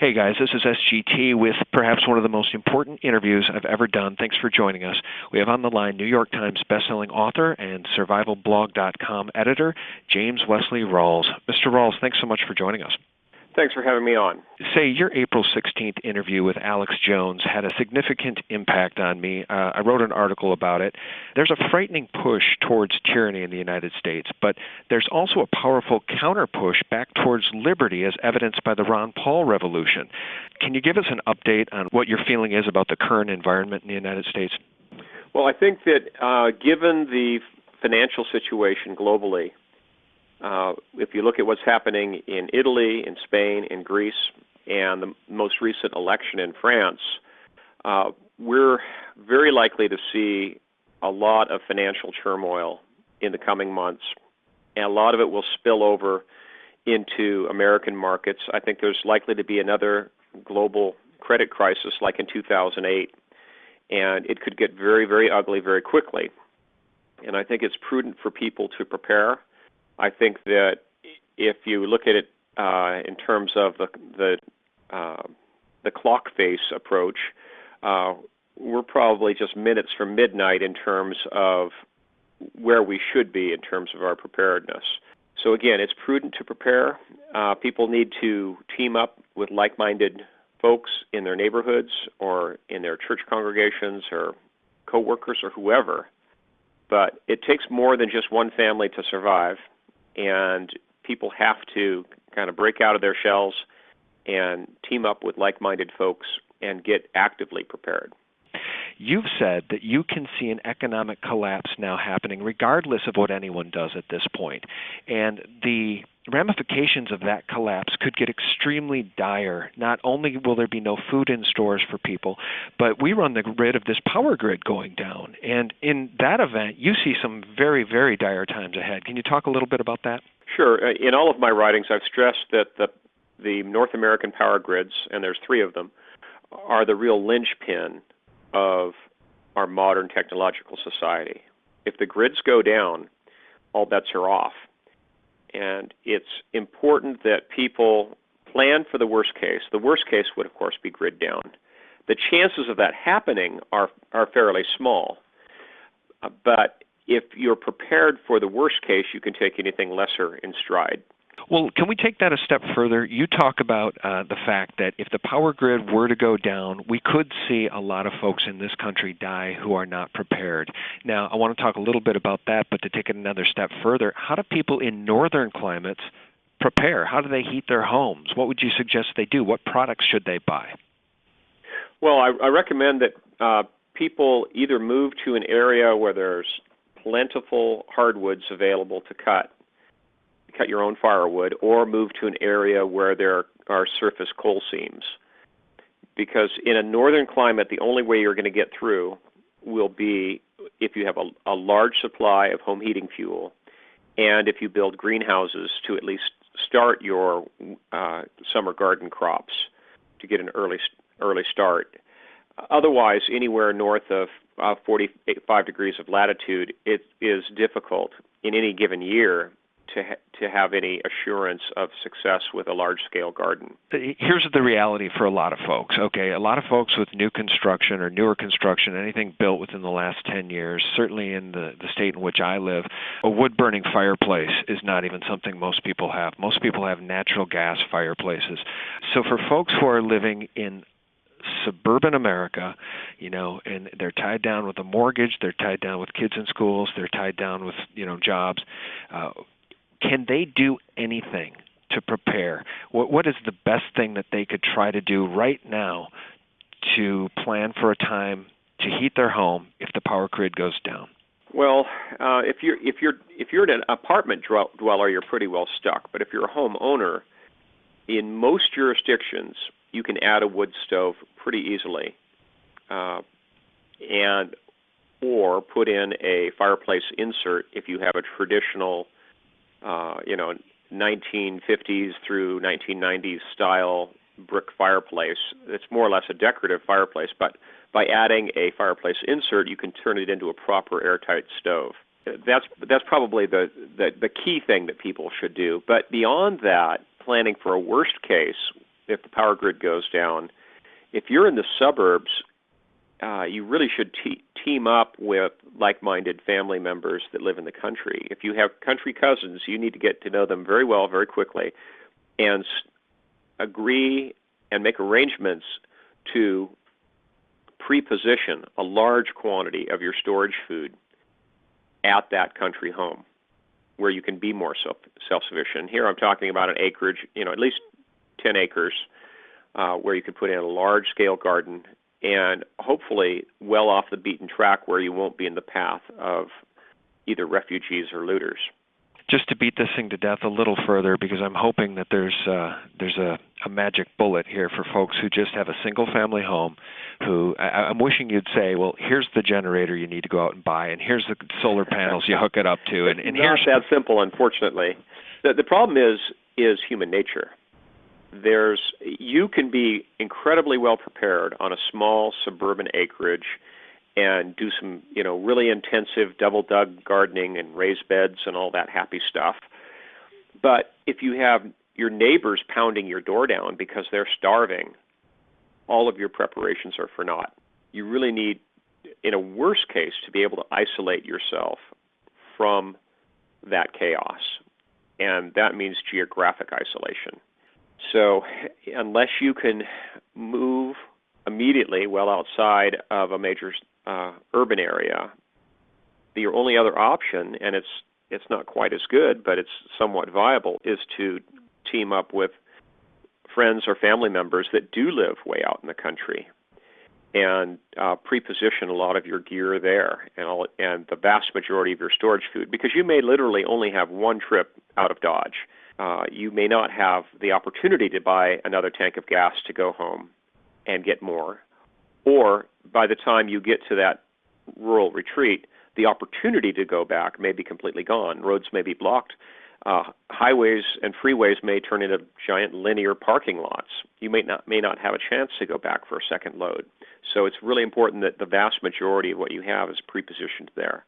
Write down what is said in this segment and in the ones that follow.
Hey guys, this is SGT with perhaps one of the most important interviews I've ever done. Thanks for joining us. We have on the line New York Times bestselling author and survivalblog.com editor, James Wesley Rawles. Mr. Rawles, thanks so much for joining us. Thanks for having me on. Say, your April 16th interview with Alex Jones had a significant impact on me. I wrote an article about it. There's a frightening push towards tyranny in the United States, but there's also a powerful counter-push back towards liberty as evidenced by the Ron Paul revolution. Can you give us an update on what your feeling is about the current environment in the United States? Well, I think that given the financial situation globally, if you look at what's happening in Italy, in Spain, in Greece, and the most recent election in France, we're very likely to see a lot of financial turmoil in the coming months, and a lot of it will spill over into American markets. I think there's likely to be another global credit crisis like in 2008, and it could get very, very ugly very quickly. And I think it's prudent for people to prepare. I think that if you look at it in terms of the clock face approach, we're probably just minutes from midnight in terms of where we should be in terms of our preparedness. So again, it's prudent to prepare. People need to team up with like-minded folks in their neighborhoods or in their church congregations or co-workers or whoever. But it takes more than just one family to survive. And people have to kind of break out of their shells and team up with like-minded folks and get actively prepared. You've said that you can see an economic collapse now happening regardless of what anyone does at this point. And the ramifications of that collapse could get extremely dire. Not only will there be no food in stores for people, but we run the grid of this power grid going down. And in that event, you see some very, very dire times ahead. Can you talk a little bit about that? Sure. In all of my writings, I've stressed that the North American power grids, and there's three of them, are the real linchpin of our modern technological society. If the grids go down, all bets are off. And it's important that people plan for the worst case. The worst case would, of course, be grid down. The chances of that happening are fairly small. But if you're prepared for the worst case, you can take anything lesser in stride. Well, can we take that a step further? You talk about the fact that if the power grid were to go down, we could see a lot of folks in this country die who are not prepared. Now, I want to talk a little bit about that, but to take it another step further, how do people in northern climates prepare? How do they heat their homes? What would you suggest they do? What products should they buy? Well, I recommend that people either move to an area where there's plentiful hardwoods available to cut your own firewood, or move to an area where there are surface coal seams. Because in a northern climate, the only way you're going to get through will be if you have a large supply of home heating fuel, and if you build greenhouses to at least start your summer garden crops to get an early start. Otherwise, anywhere north of 45 degrees of latitude, it is difficult in any given year to have any assurance of success with a large-scale garden. Here's the reality for a lot of folks. Okay, a lot of folks with new construction or newer construction, anything built within the last 10 years, certainly in the state in which I live, a wood-burning fireplace is not even something most people have. Most people have natural gas fireplaces. So for folks who are living in suburban America, and they're tied down with a mortgage, they're tied down with kids in schools, they're tied down with, jobs, can they do anything to prepare? What is the best thing that they could try to do right now to plan for a time to heat their home if the power grid goes down? Well, if you're an apartment dweller, you're pretty well stuck. But if you're a homeowner, in most jurisdictions, you can add a wood stove pretty easily, or put in a fireplace insert if you have a traditional 1950s through 1990s style brick fireplace. It's more or less a decorative fireplace, but by adding a fireplace insert, you can turn it into a proper airtight stove. That's probably the key thing that people should do. But beyond that, planning for a worst case if the power grid goes down. If you're in the suburbs, you really should team up with like-minded family members that live in the country. If you have country cousins, you need to get to know them very well, very quickly, and agree and make arrangements to pre-position a large quantity of your storage food at that country home where you can be more self-sufficient. Here I'm talking about an acreage, at least 10 acres, where you could put in a large-scale garden and hopefully well off the beaten track where you won't be in the path of either refugees or looters. Just to beat this thing to death a little further, because I'm hoping that there's a magic bullet here for folks who just have a single-family home, who I'm wishing you'd say, well, here's the generator you need to go out and buy, and here's the solar panels you hook it up to, and here's not that simple, unfortunately. The problem is human nature. You can be incredibly well prepared on a small suburban acreage and do some, really intensive double-dug gardening and raised beds and all that happy stuff. But if you have your neighbors pounding your door down because they're starving, all of your preparations are for naught. You really need, in a worst case, to be able to isolate yourself from that chaos. And that means geographic isolation. So unless you can move immediately well outside of a major urban area, your only other option, and it's not quite as good, but it's somewhat viable, is to team up with friends or family members that do live way out in the country and pre-position a lot of your gear there and the vast majority of your storage food, because you may literally only have one trip out of Dodge. You may not have the opportunity to buy another tank of gas to go home and get more. Or by the time you get to that rural retreat, the opportunity to go back may be completely gone. Roads may be blocked. Highways and freeways may turn into giant linear parking lots. You may not have a chance to go back for a second load. So it's really important that the vast majority of what you have is pre-positioned there.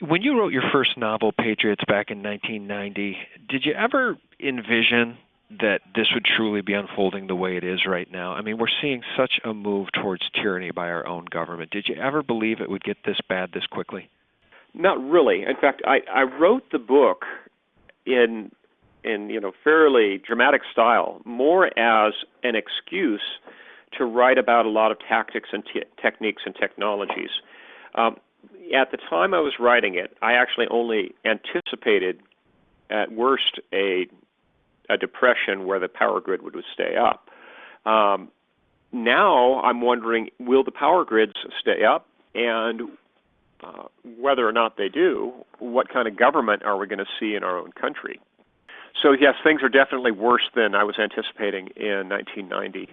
When you wrote your first novel, Patriots, back in 1990, did you ever envision that this would truly be unfolding the way it is right now? I mean, we're seeing such a move towards tyranny by our own government. Did you ever believe it would get this bad this quickly? Not really. In fact, I wrote the book in fairly dramatic style, more as an excuse to write about a lot of tactics and techniques and technologies. At the time I was writing it, I actually only anticipated, at worst, a depression where the power grid would stay up. Now I'm wondering, will the power grids stay up? And whether or not they do, what kind of government are we going to see in our own country? So yes, things are definitely worse than I was anticipating in 1990.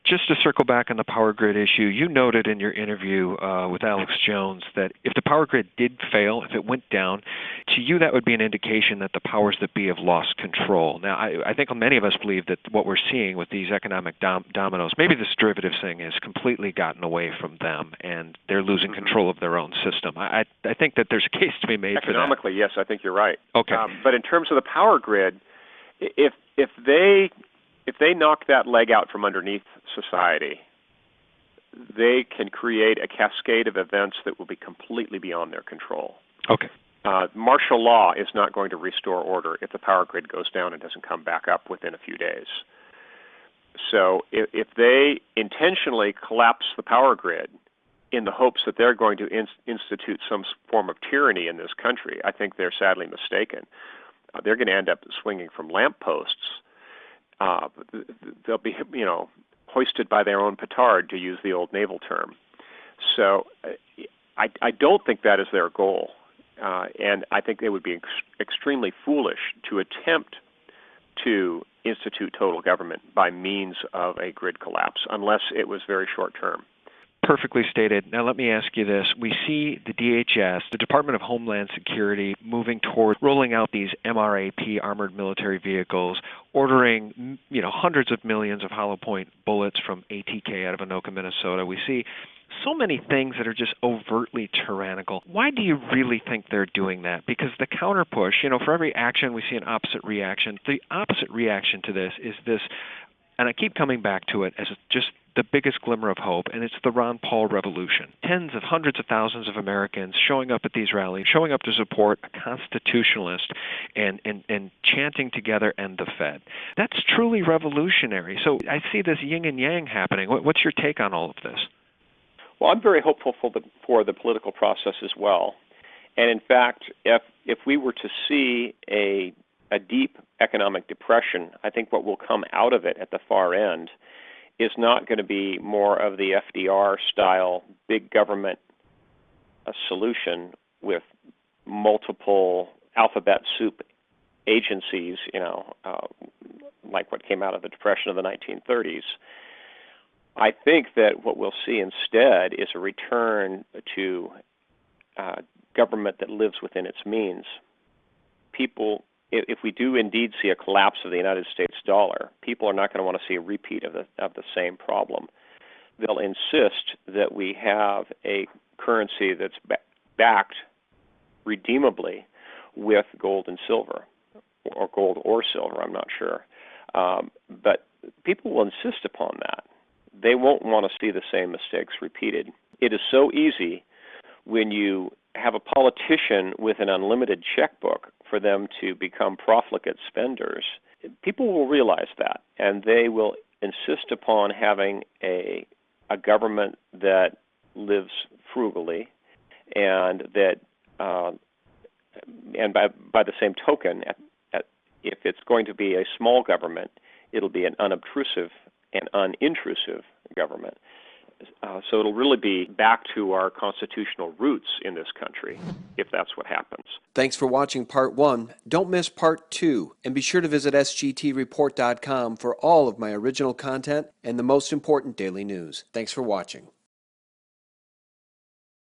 Just to circle back on the power grid issue, you noted in your interview with Alex Jones that if the power grid did fail, if it went down, to you that would be an indication that the powers that be have lost control. Now, I think many of us believe that what we're seeing with these economic dominoes, maybe this derivatives thing has completely gotten away from them and they're losing control of their own system. I think that there's a case to be made for that. Economically, yes, I think you're right. Okay. But in terms of the power grid, if they knock that leg out from underneath society, they can create a cascade of events that will be completely beyond their control. Okay. Martial law is not going to restore order if the power grid goes down and doesn't come back up within a few days. So if they intentionally collapse the power grid in the hopes that they're going to institute some form of tyranny in this country, I think they're sadly mistaken. They're going to end up swinging from lampposts. They'll be, hoisted by their own petard, to use the old naval term. So I don't think that is their goal. And I think they would be extremely foolish to attempt to institute total government by means of a grid collapse, unless it was very short term. Perfectly stated. Now let me ask you this. We see the DHS, the Department of Homeland Security, moving toward rolling out these MRAP, armored military vehicles, ordering hundreds of millions of hollow point bullets from ATK out of Anoka, Minnesota. We see so many things that are just overtly tyrannical. Why do you really think they're doing that? Because the counter push, for every action we see an opposite reaction. The opposite reaction to this is this And I keep coming back to it as just the biggest glimmer of hope, and it's the Ron Paul revolution. Tens of hundreds of thousands of Americans showing up at these rallies, showing up to support a constitutionalist and chanting together "End the Fed." That's truly revolutionary. So I see this yin and yang happening. What's your take on all of this? Well, I'm very hopeful for the political process as well. And in fact, if we were to see a deep economic depression, I think what will come out of it at the far end is not going to be more of the FDR-style big government solution with multiple alphabet soup agencies, like what came out of the Depression of the 1930s. I think that what we'll see instead is a return to government that lives within its means. People, if we do indeed see a collapse of the United States dollar, people are not going to want to see a repeat of the same problem. They'll insist that we have a currency that's backed redeemably with gold and silver, or gold or silver, I'm not sure. But people will insist upon that. They won't want to see the same mistakes repeated. It is so easy when you have a politician with an unlimited checkbook for them to become profligate spenders. People will realize that, and they will insist upon having a government that lives frugally, and that, and by the same token, if it's going to be a small government, it'll be an unobtrusive and unintrusive government. So it'll really be back to our constitutional roots in this country, if that's what happens. Thanks for watching Part 1. Don't miss Part 2, and be sure to visit sgtreport.com for all of my original content and the most important daily news. Thanks for watching.